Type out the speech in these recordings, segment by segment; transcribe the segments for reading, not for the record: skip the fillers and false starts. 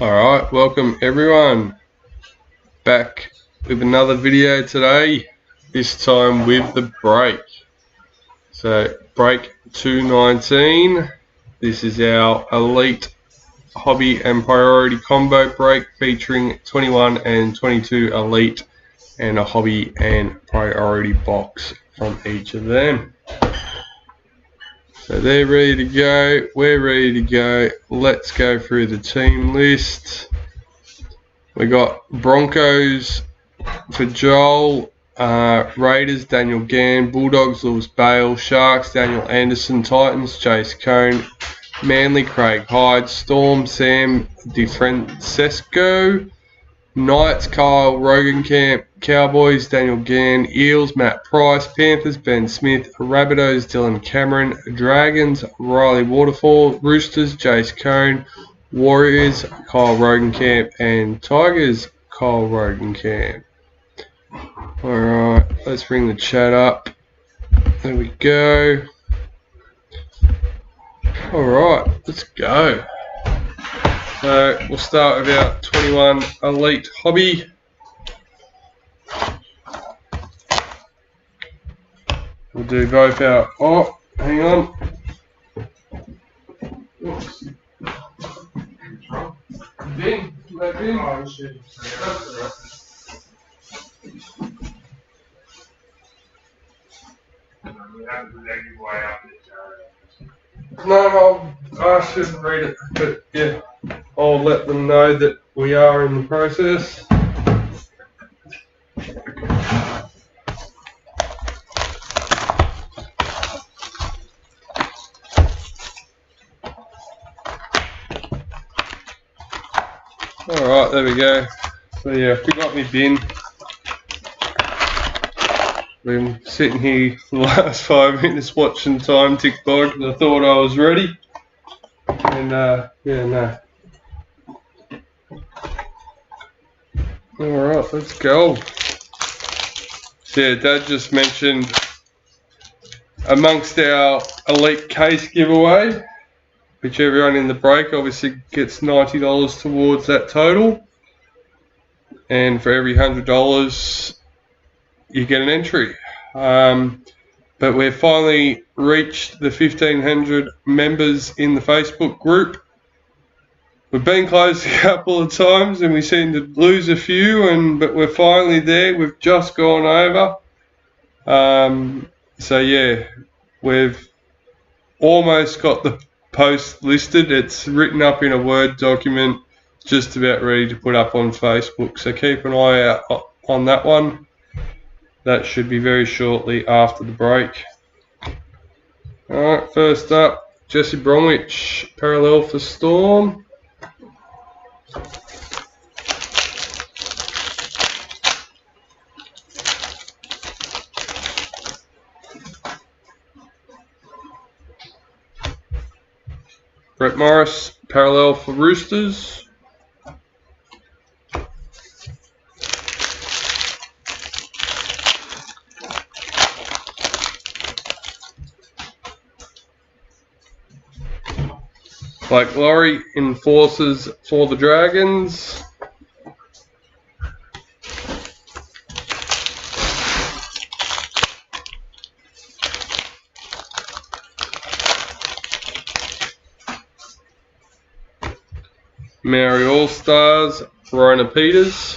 Alright, welcome everyone back with another video today, this time with the break. So break 219, this is our Elite Hobby and Priority Combo break featuring 21 and 22 Elite and a Hobby and Priority box from each of them. So they're ready to go, we're ready to go. Let's go through the team list. We got Broncos for Joel, Raiders Daniel Gann, Bulldogs Lewis Bale, Sharks Daniel Anderson, Titans Jace Cone, Manly Craig Hyde, Storm Sam DiFrancesco, Knights Kyle Rogenkamp, Cowboys Daniel Gann, Eels Matt Price, Panthers Ben Smith, Rabbitohs Dylan Cameron, Dragons Riley Waterfall, Roosters Jace Cone, Warriors Kyle Rogenkamp, and Tigers Kyle Rogenkamp. Alright, let's bring the chat up. There we go. Alright, let's go. So we'll start with our 21 Elite Hobby. We'll do both our, oh, hang on. Oops. Bin, let bin. Oh, shit. No, I shouldn't read it, but yeah, I'll let them know that we are in the process. Alright, there we go. So yeah, I forgot my bin. Been sitting here for the last 5 minutes watching time tick by because I thought I was ready. And yeah, no. Alright, let's go. So yeah, Dad just mentioned amongst our Elite case giveaway, which everyone in the break obviously gets $90 towards that total. And for every $100 you get an entry. But we've finally reached the 1,500 members in the Facebook group. We've been close a couple of times and we seem to lose a few, but we're finally there. We've just gone over. So yeah, we've almost got the post listed. It's written up in a Word document, just about ready to put up on Facebook. So keep an eye out on that one. That should be very shortly after the break. Alright, first up, Jesse Bromwich, parallel for Storm. Brett Morris, parallel for Roosters. Blake Laurie, enforces for the Dragons. Maori All-Stars, Rona Peters.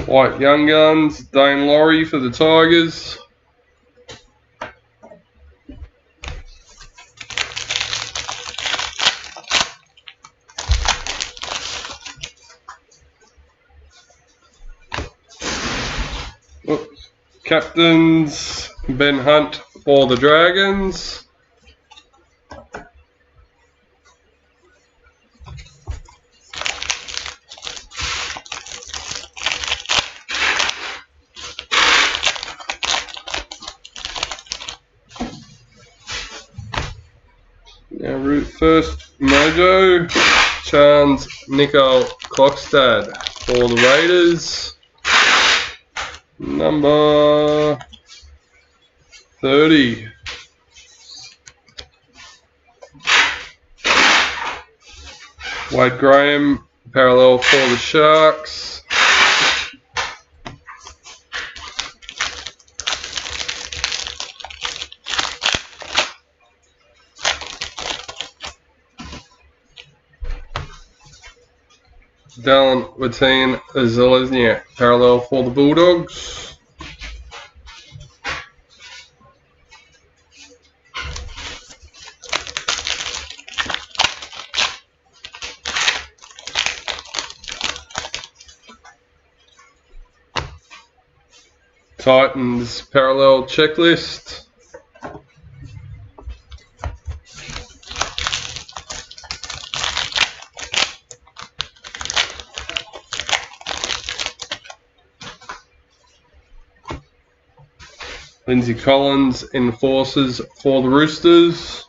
White Young Guns, Dane Laurie for the Tigers. Oops. Captains, Ben Hunt for the Dragons. Now first Mojo, Chance Nicole Klokstad. for the Raiders. Number 30. Wade Graham, parallel for the Sharks. Dallin Watine Zelezniak, parallel for the Bulldogs. Titans parallel checklist. Lindsay Collins enforces for the Roosters.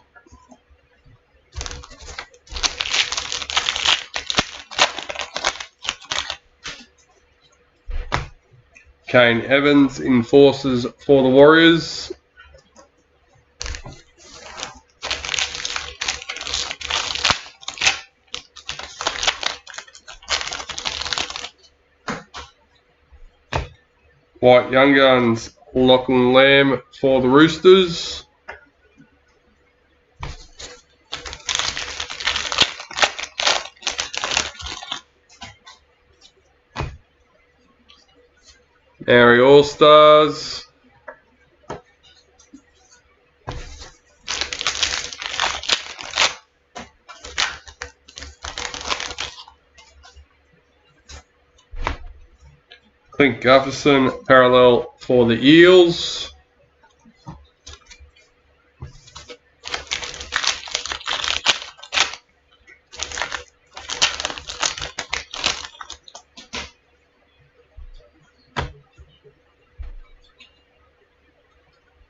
Kane Evans enforces for the Warriors. White Young Guns Lachlan Lamb for the Roosters. Maori All-Stars. Clint Gutherson parallel for the Eels.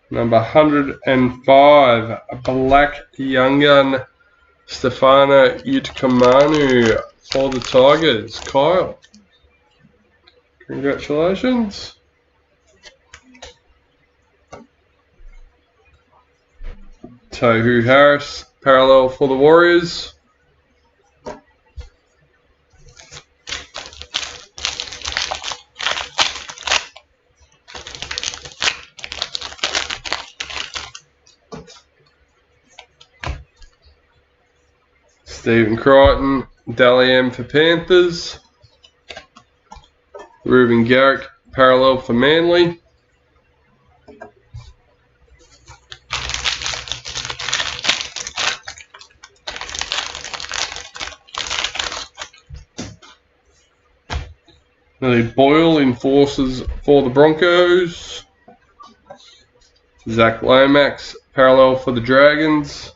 Number 105, Black Young Gun Stefano Utkamanu for the Tigers. Kyle, congratulations. Tohu Harris parallel for the Warriors. Stephen Crichton, Dally M for Panthers. Ruben Garrick, parallel for Manly. Millie Boyle enforces for the Broncos. Zach Lomax, parallel for the Dragons.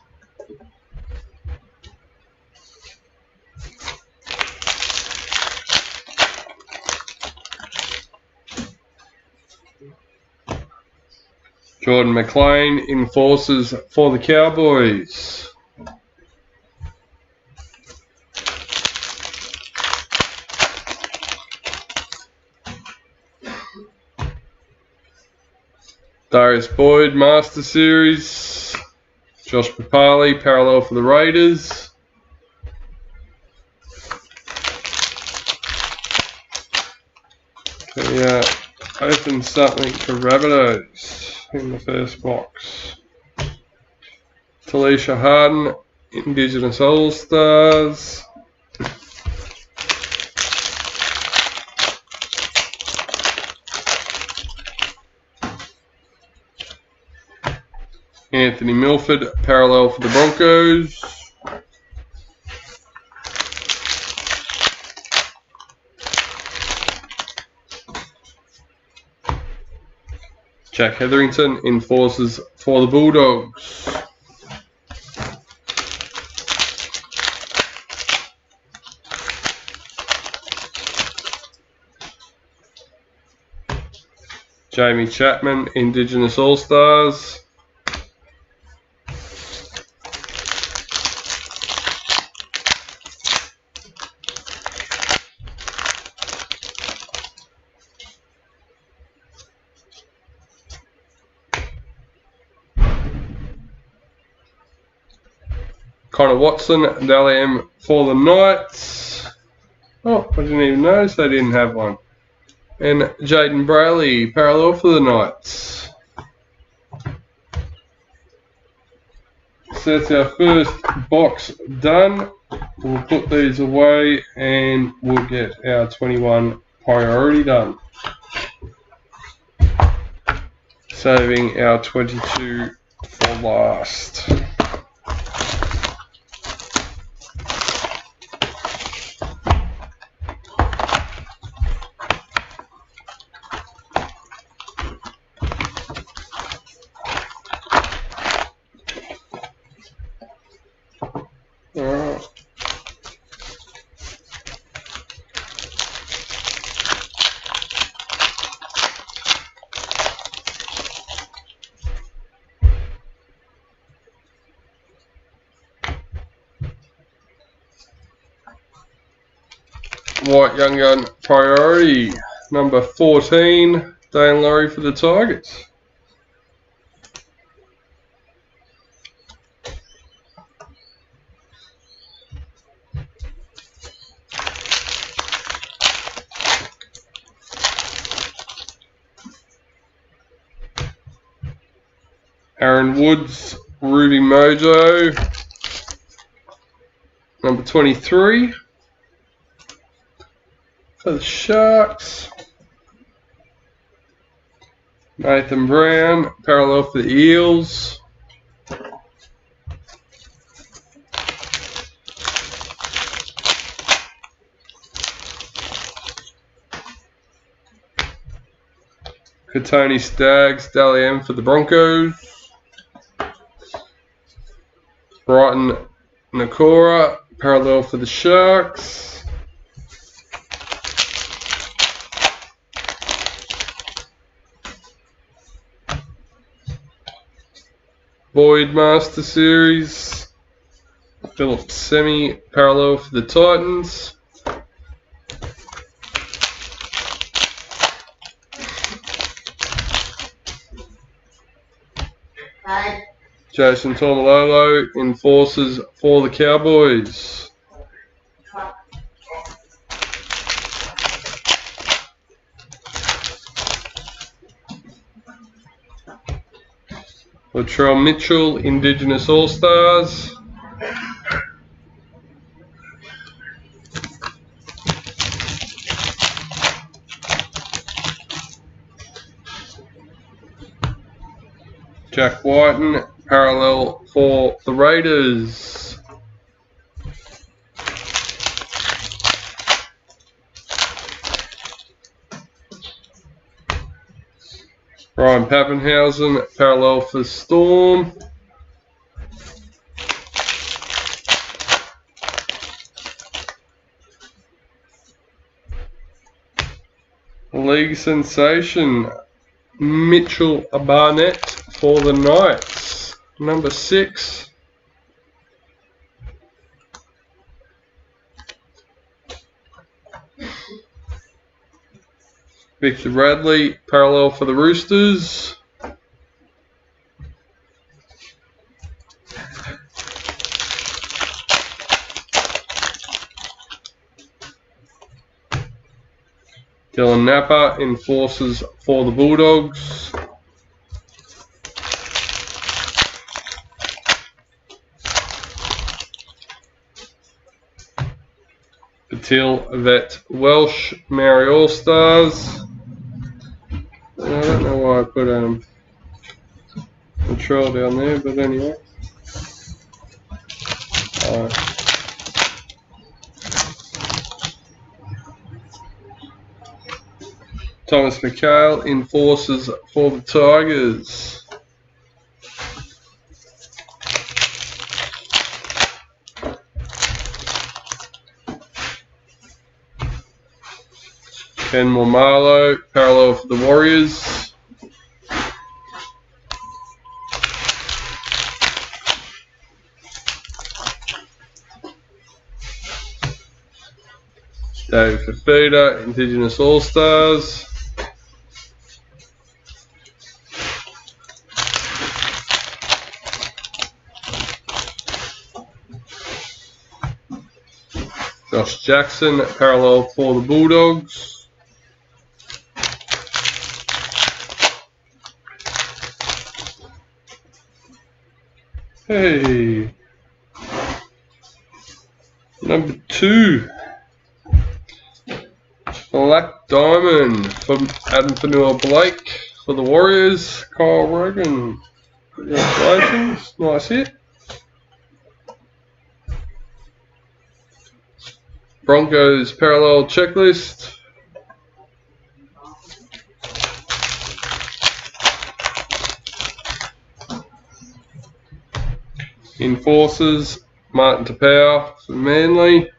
Jordan McLean enforces for the Cowboys. Darius Boyd, Master Series. Josh Papali, parallel for the Raiders. Okay, open something for Rabbitohs in the first box. Talisha Harden, Indigenous All-Stars. Anthony Milford, parallel for the Broncos. Jack Hetherington enforces for the Bulldogs. Jamie Chapman, Indigenous All-Stars. Connor Watson, Dally M for the Knights. Oh, I didn't even notice they didn't have one. And Jaden Brayley, parallel for the Knights. So that's our first box done. We'll put these away and we'll get our 21 priority done. Saving our 22 for last. Alright. White Young Gun priority, number 14, Dane Laurie for the Tigers. Aaron Woods, Ruby Mojo, number 23 for the Sharks. Nathan Brown, parallel for the Eels. Katoni Staggs, Dally M for the Broncos. Brighton Nakora, parallel for the Sharks. Boyd Master Series, Phillips Semi, parallel for the Titans. Jason Tomalolo, Enforcers for the Cowboys. Latrell Mitchell, Indigenous All-Stars. Jack Whiten, parallel for the Raiders. Ryan Pappenhausen, parallel for Storm. League sensation, Mitchell Barnett for the Knights, number 6. Victor Radley, parallel for the Roosters. Dylan Napa, Enforcers for the Bulldogs. Patil Vet Welsh, Maori All-Stars. I don't know why I put a trail down there, but anyway. Thomas McHale, Enforcers for the Tigers. Ken Momalo, parallel for the Warriors. Dave Fafita, Indigenous All-Stars. Josh Jackson, parallel for the Bulldogs. Hey, number 2, Black Diamond from Adam Fanua-Blake for the Warriors. Kyle Rogan, congratulations, nice hit. Broncos parallel checklist. Enforcers, Martin Tapau for Manly.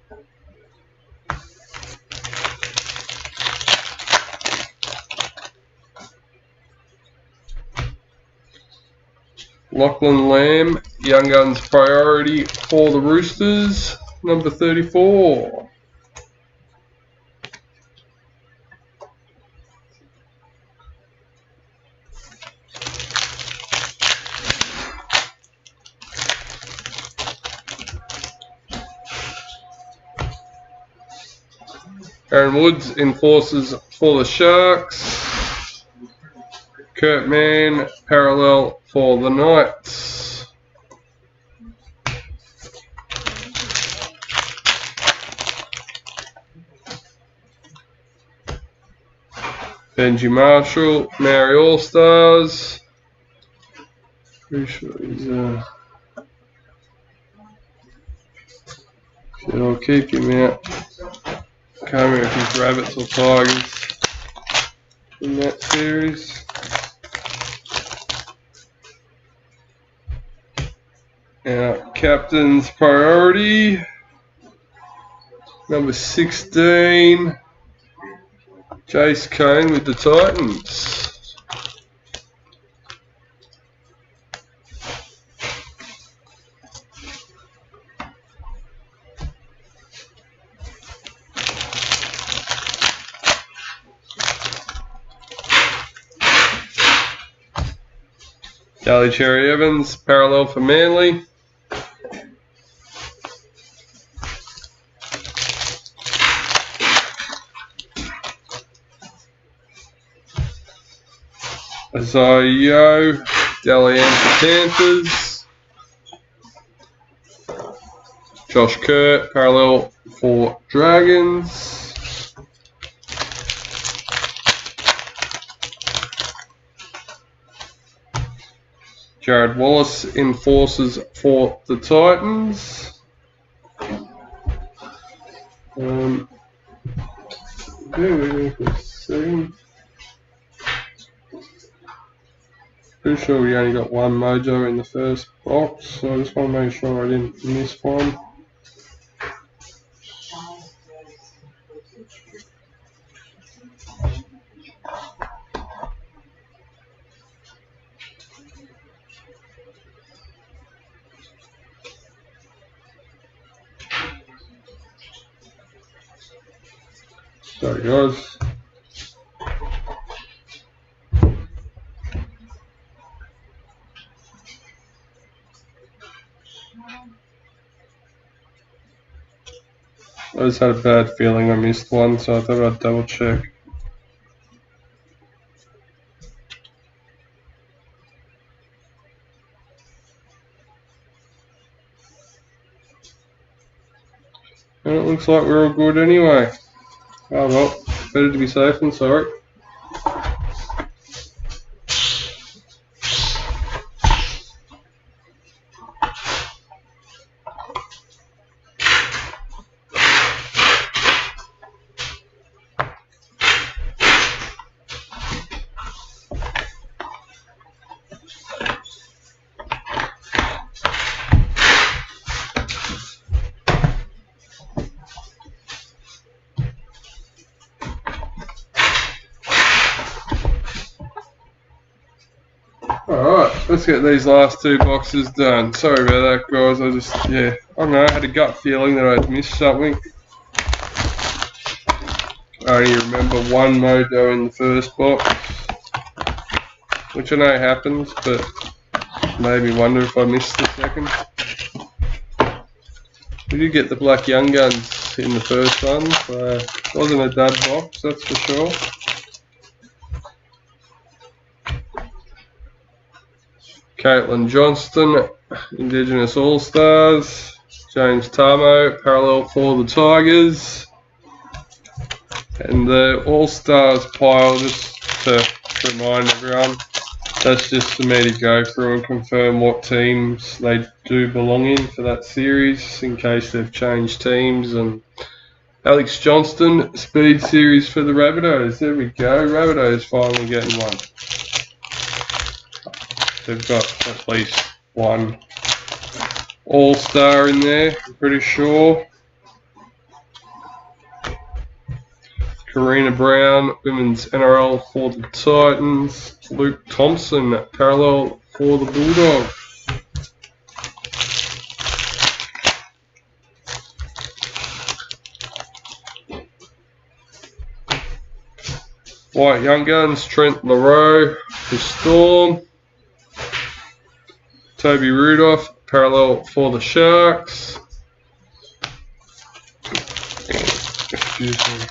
Lachlan Lamb, Young Guns priority for the Roosters, number 34. Aaron Woods, Enforcers for the Sharks. Kurt Mann, parallel for the Knights. Benji Marshall, Maori All-Stars. Pretty sure he's I'll keep him out. Can't remember if he's Rabbits or Tigers in that series. Now, Captain's priority, number 16, Jace Kane with the Titans. Daly Cherry Evans, parallel for Manly. Isaiah Yeo, Dalian for Panthers. Josh Kerr, parallel for Dragons. Jared Wallace, Enforcers for the Titans. Pretty sure we only got one mojo in the first box, so I just want to make sure I didn't miss one. Sorry guys. I just had a bad feeling I missed one, so I thought I'd double check. And it looks like we're all good anyway. Oh well, better to be safe than sorry. Alright, let's get these last two boxes done. Sorry about that guys, I don't know, I had a gut feeling that I'd missed something. I only remember one mojo in the first box, which I know happens, but made me wonder if I missed the second. We did get the black Young Guns box in the first one, so it wasn't a dud box, that's for sure. Caitlin Johnston, Indigenous All-Stars. James Tamo, parallel for the Tigers. And the All-Stars pile, just to remind everyone, that's just for me to go through and confirm what teams they do belong in for that series, in case they've changed teams. And Alex Johnston, Speed Series for the Rabbitohs. There we go, Rabbitohs finally getting one. They've got at least one All-Star in there, I'm pretty sure. Karina Brown, Women's NRL for the Titans. Luke Thompson, parallel for the Bulldogs. White Young Guns, Trent LaRoe for Storm. Toby Rudolph, parallel for the Sharks. Excuse me.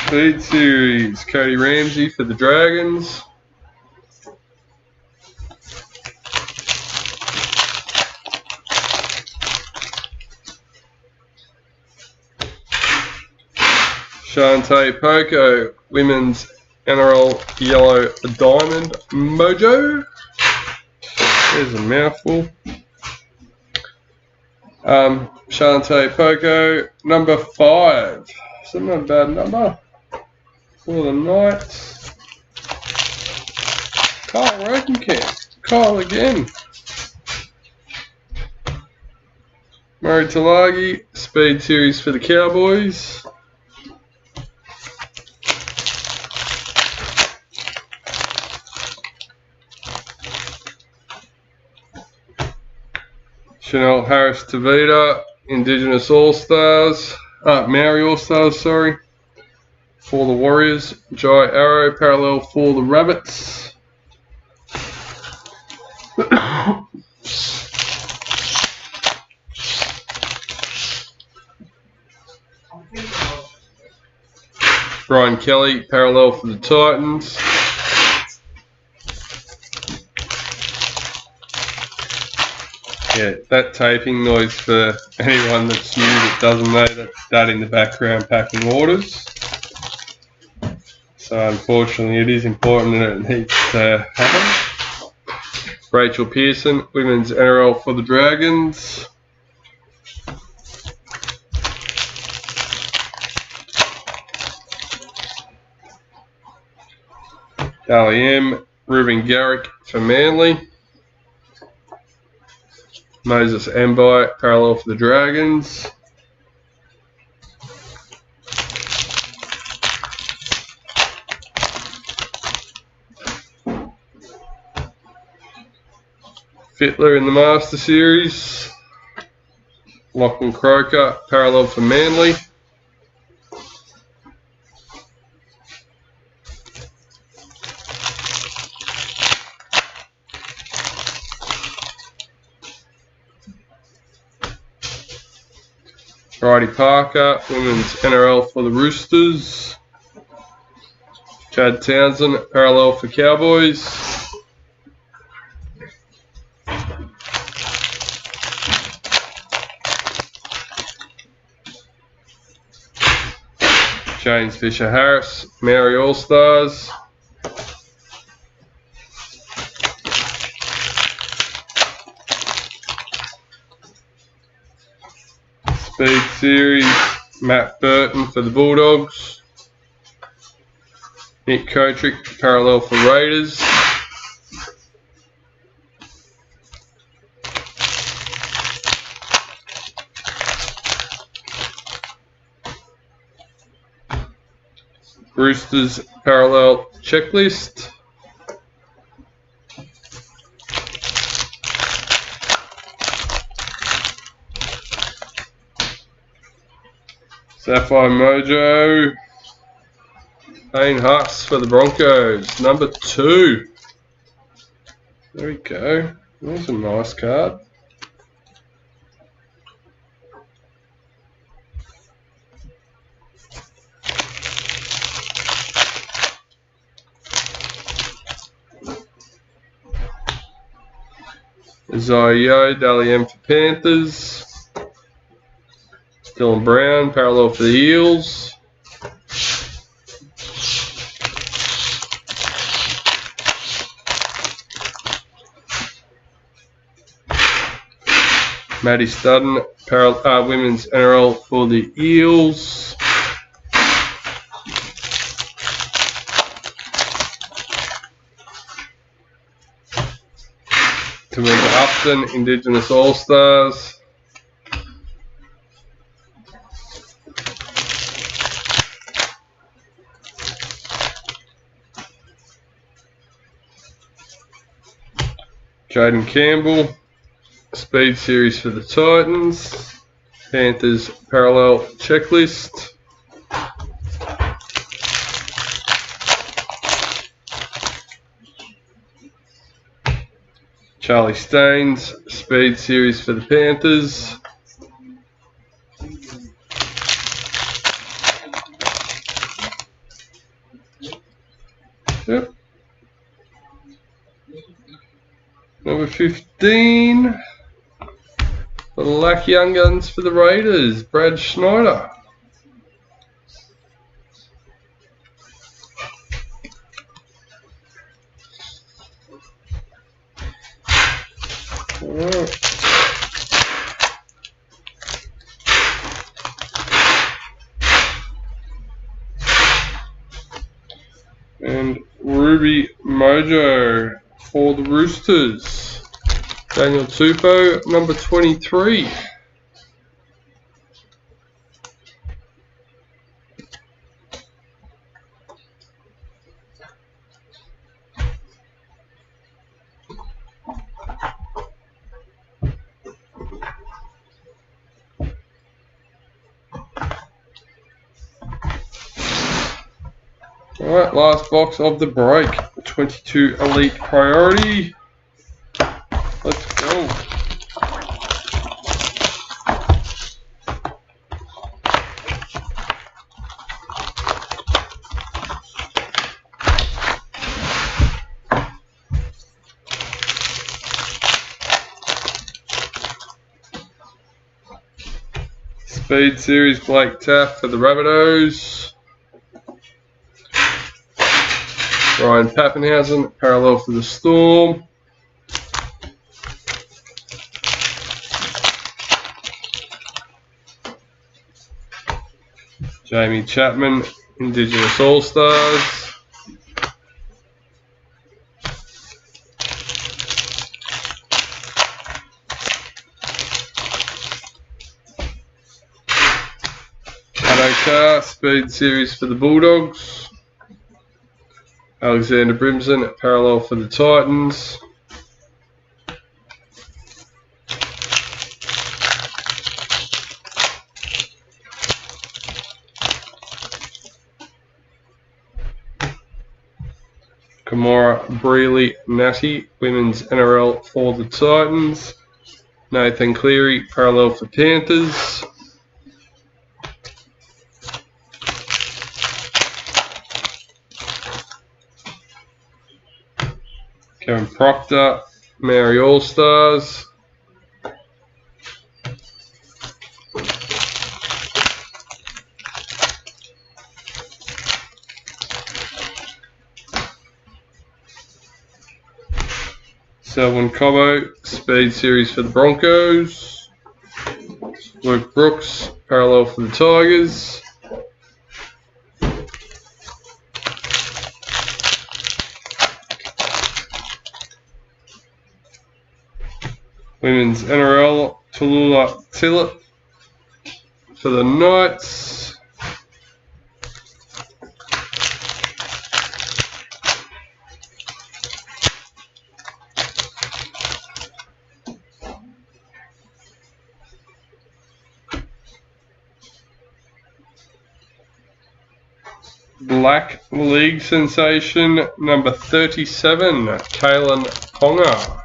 Speed Series, Cody Ramsey for the Dragons. Shante Poco, Women's NRL Yellow Diamond Mojo. There's a mouthful. Shante Poco, number 5. It's not a bad number for the Knights. Kyle Rokenkamp. Kyle again. Murray Talagi, Speed Series for the Cowboys. Chanel Harris Tavita, Indigenous All-Stars, Maori All-Stars, sorry, for the Warriors. Jai Arrow, parallel for the Rabbits. Brian Kelly, parallel for the Titans. Yeah, that taping noise, for anyone that's new that doesn't know, that in the background packing orders. So unfortunately it is important and it needs to happen. Rachel Pearson, Women's NRL for the Dragons. Dally M, Ruben Garrick for Manly. Moses Mbai, parallel for the Dragons. Fittler in the Master Series. Lachlan Croker, parallel for Manly. Bridie Parker, Women's NRL for the Roosters. Chad Townsend, parallel for Cowboys. James Fisher-Harris, Maori All-Stars. Speed Series, Matt Burton for the Bulldogs. Nick Kotrick, parallel for Raiders. Roosters parallel checklist. Sapphire Mojo, Payne Huss for the Broncos, number 2. There we go. That's a nice card. Zayo, Dally M for Panthers. Dylan Brown, parallel for the Eels. Maddie Studden, women's NRL for the Eels. Toowoomba Upton, Indigenous All-Stars. Jaden Campbell, Speed Series for the Titans. Panthers Parallel Checklist. Charlie Staines, Speed Series for the Panthers. Yep. Number 15. The Lack Young Guns for the Raiders, Brad Schneider. Alright. And Ruby Mojo for the Roosters. Daniel Tupou, number 23. Alright, last box of the break. 22 Elite Priority. Let's go. Speed Series Blake Taff for the Rabbitohs. Ryan Pappenhausen, parallel for the Storm. Jamie Chapman, Indigenous All-Stars. Adokar, Speed Series for the Bulldogs. Alexander Brimson, parallel for the Titans. Kamara Brealey Natty, women's NRL for the Titans. Nathan Cleary, parallel for Panthers. Kevin Proctor, Maori All-Stars. Selwyn Cobbo, Speed Series for the Broncos. Luke Brooks, parallel for the Tigers. Women's NRL, Tallulah Tillett for the Knights. Black League sensation number 37, Kalen Ponga.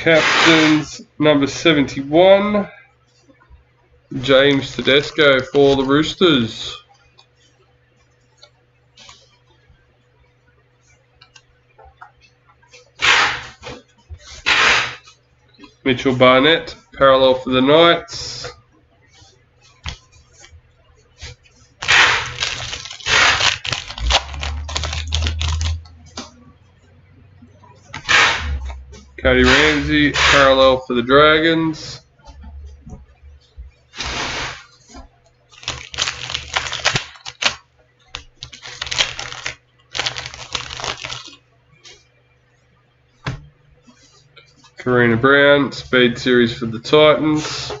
Captains number 71, James Tedesco for the Roosters. Mitchell Barnett, parallel for the Knights. Cody Ramsey, parallel for the Dragons. Karina Brown, Speed Series for the Titans.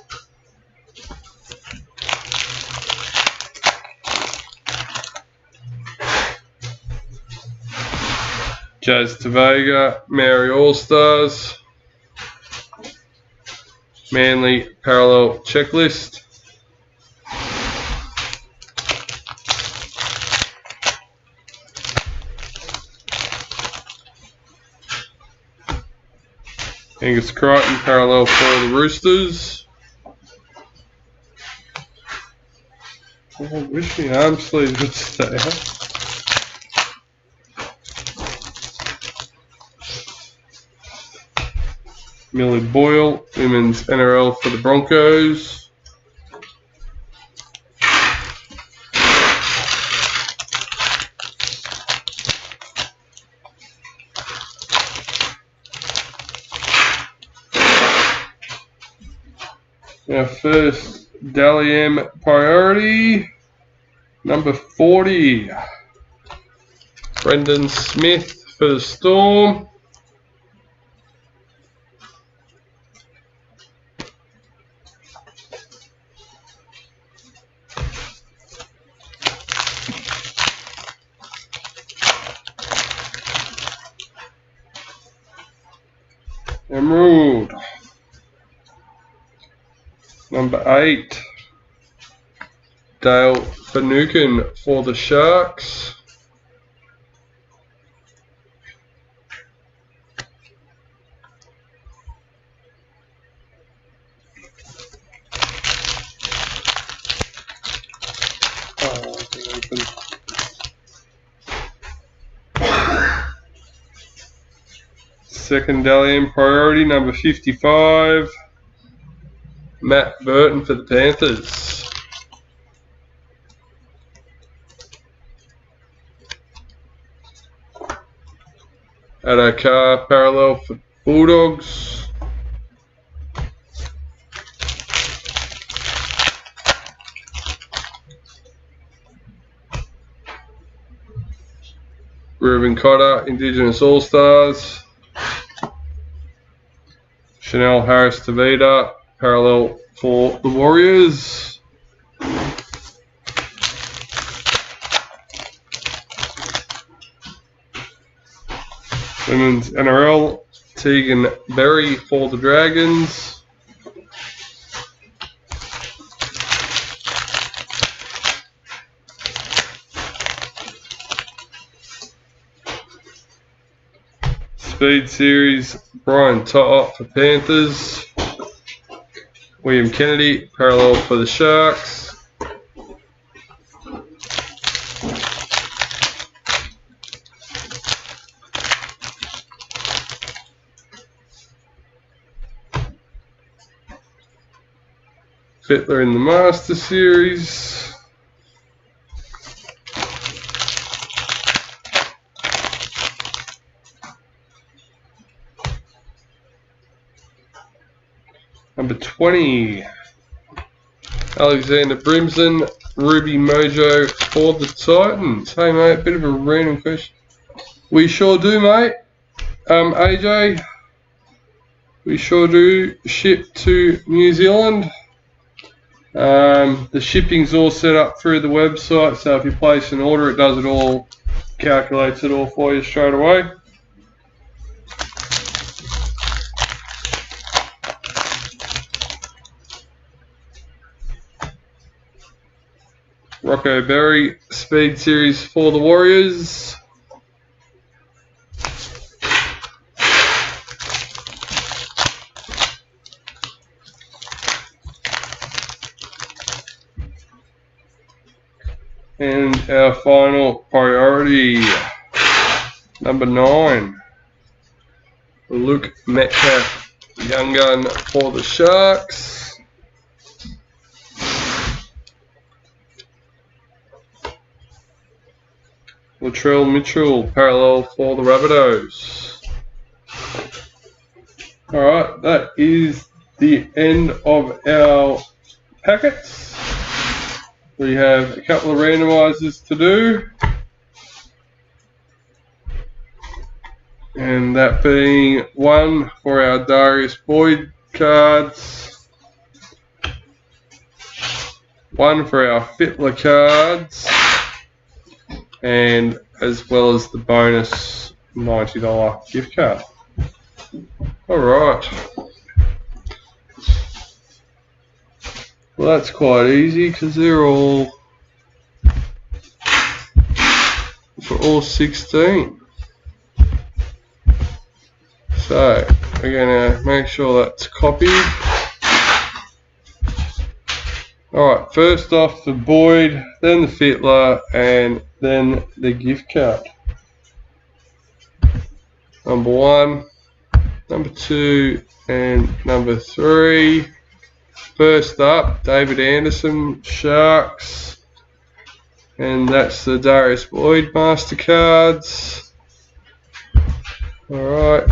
Jazz Tavega, Maori All-Stars. Manly Parallel Checklist. Angus Crichton, parallel for the Roosters. Oh, I wish my arm sleeves would stay up. Millie Boyle, Women's NRL for the Broncos. Our first Dally M Priority, number 40. Brendan Smith for the Storm. Emerald. Number 8. Dale Finucane for the Sharks. Second Dally M Priority, number 55. Matt Burton for the Panthers. Adokar, parallel for Bulldogs. Reuben Cotter, Indigenous All-Stars. Chanel Harris-Tavita, parallel for the Warriors. Women's NRL, Tegan Berry for the Dragons. Speed Series, Brian To'o for Panthers. William Kennedy, parallel for the Sharks. Fittler in the Master Series. Number 20, Alexander Brimson, Ruby Mojo for the Titans. Hey mate, bit of a random question. We sure do, mate. AJ, we sure do ship to New Zealand. The shipping's all set up through the website, so if you place an order, it does it all, calculates it all for you straight away. Rocco Berry, Speed Series for the Warriors. And our final priority, number 9, Luke Metcalf, young gun for the Sharks. Latrell Mitchell, parallel for the Rabbitohs. Alright, that is the end of our packets. We have a couple of randomizers to do, and that being one for our Darius Boyd cards, one for our Fittler cards, and as well as the bonus $90 gift card. Alright. Well, that's quite easy because they're all for all 16. So we're going to make sure that's copied. Alright, first off the Boyd, then the Fittler, and then the gift card. Number 1, number 2, and number 3. First up, David Anderson, Sharks, and that's the Darius Boyd MasterCards. Alright,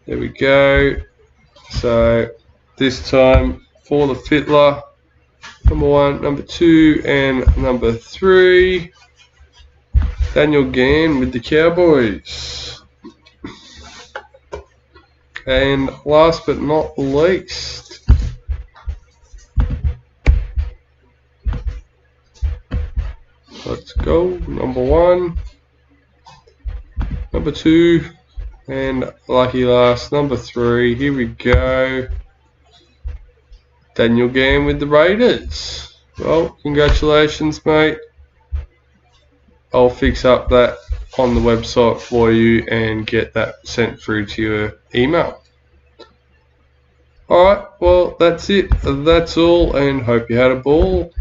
there we go. So this time for the Fittler, number 1, number 2, and number 3, Daniel Gann with the Cowboys. And last but not least, let's go, number 1, number 2, and lucky last, number 3. Here we go. Daniel Gann with the Raiders. Well, congratulations, mate. I'll fix up that on the website for you and get that sent through to your email. Alright, well, that's it. That's all, and hope you had a ball.